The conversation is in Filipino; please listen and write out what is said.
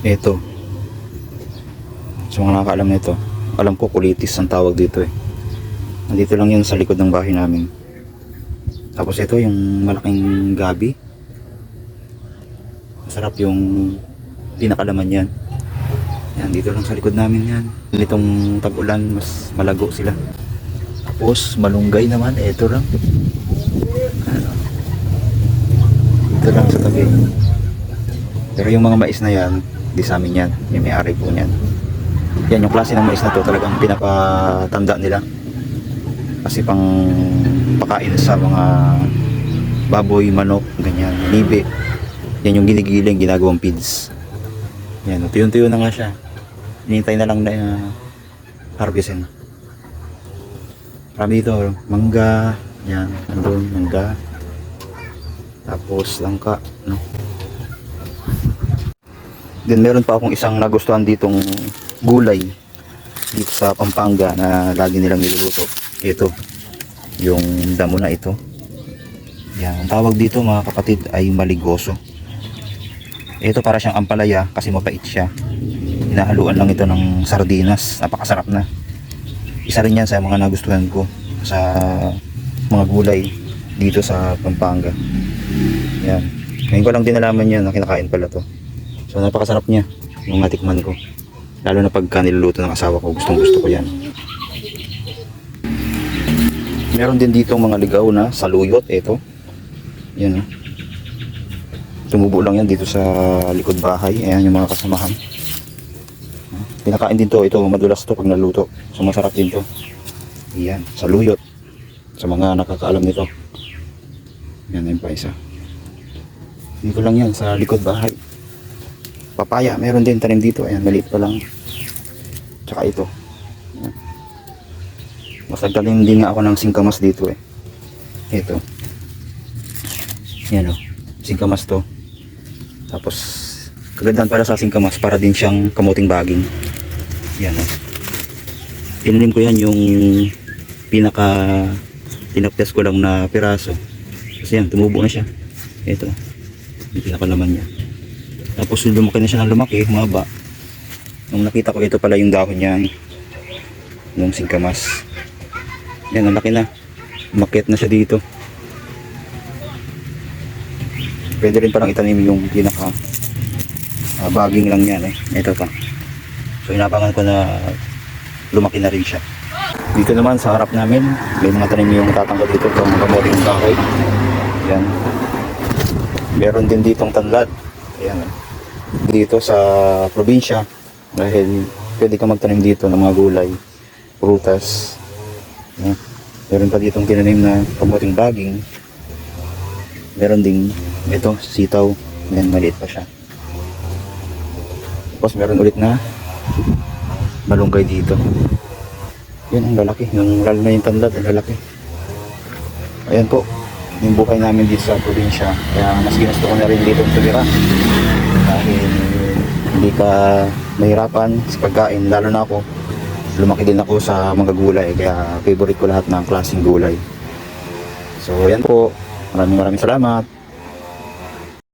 Ito, sa mga nakakaalam nito, alam ko kulitis ang tawag dito eh. Nandito lang yan sa likod ng bahay namin. Tapos ito yung malaking gabi. Masarap yung pinakalaman yan. Yan, dito lang sa likod namin yan. Nitong tag-ulan, mas malago sila. Tapos malunggay naman, ito lang. Ano, dito lang sa tabi. Pero yung mga mais na yan, di sa amin yan. Yung may-ari po niyan. Yan yung klase ng mais na to, talagang pinapatanda nila. Kasi pang pakain sa mga baboy, manok, ganyan, libe. Yan yung ginigiling, ginagawang feeds. Yan, tuyo-tuyo na nga siya. Hinintay na lang na harvestin. Marami dito, mangga, yan, nandun, mangga. Tapos langka, no? Then meron pa akong isang nagustuhan ditong gulay dito sa Pampanga na lagi nilang niluluto. Ito, yung damo na ito. Yan, ang tawag dito mga kapatid ay maligoso. Ito para siyang ampalaya kasi mapait siya. Hinahaluan lang ito ng sardinas. Napakasarap na. Isa rin yan sa mga nagustuhan ko sa mga gulay dito sa Pampanga. Yan. Ngayon ko lang din nalaman yan na kinakain pala to. So napakasarap niya yung natikman ko. Lalo na pagka niluluto ng asawa ko, gustong gusto ko yan. Meron din dito mga ligaw na saluyot. Ito. Yan. Tumubo lang yan dito sa likod bahay. Ayan yung mga kasamahan. Pinakain din to. Ito madulas to pag naluto. So masarap din to. Ayan. Saluyot. Sa mga nakakaalam nito. Yan yung pa isa. Dito lang yan sa likod bahay. Papaya, meron din tanim dito. Ayan, maliit pa lang. Tsaka ito. Ayan. Masagdaling din nga ako ng singkamas dito eh. Ito. Ayan o. Singkamas to. Tapos, kagandahan pala sa singkamas para din siyang kamuting baging. Ayan o. Tinanim ko yan yung pinaka tinapyas ko lang na piraso. Kasi yan, tumubo na siya. Ito. Yung pinakalaman niya. Tapos lumaki na siya ng lumaki, humaba. Nung nakita ko ito pala yung dahon niya ng singkamas. Yan, ang laki na. Umakyat na siya dito. Pwede rin palang itanim yung pinaka baging lang yan eh. Ito pa. So inabangan ko na lumaki na rin siya. Dito naman sa harap namin, may mga tanim yung tatanggal dito ng mga kamuting kahoy. Yan. Meron din ditong tanlad. Ayan. Dito sa probinsya dahil pwede ka magtanim dito ng mga gulay, prutas. Ayan. Meron pa ditong tinanim na kamuting baging. Meron ding ito, sitaw. Ayan, maliit pa siya. Tapos meron ulit na malunggay dito. Yan ang lalaki, yung lalo na yung tanlad, ang lalaki. Ayan po yung buhay namin dito sa probinsya, kaya mas ginusto ko na rin dito tumira dahil hindi ka mahirapan sa pagkain. Lalo na ako, lumaki din ako sa mga gulay, kaya favorite ko lahat ng klaseng gulay. So yan po, maraming salamat.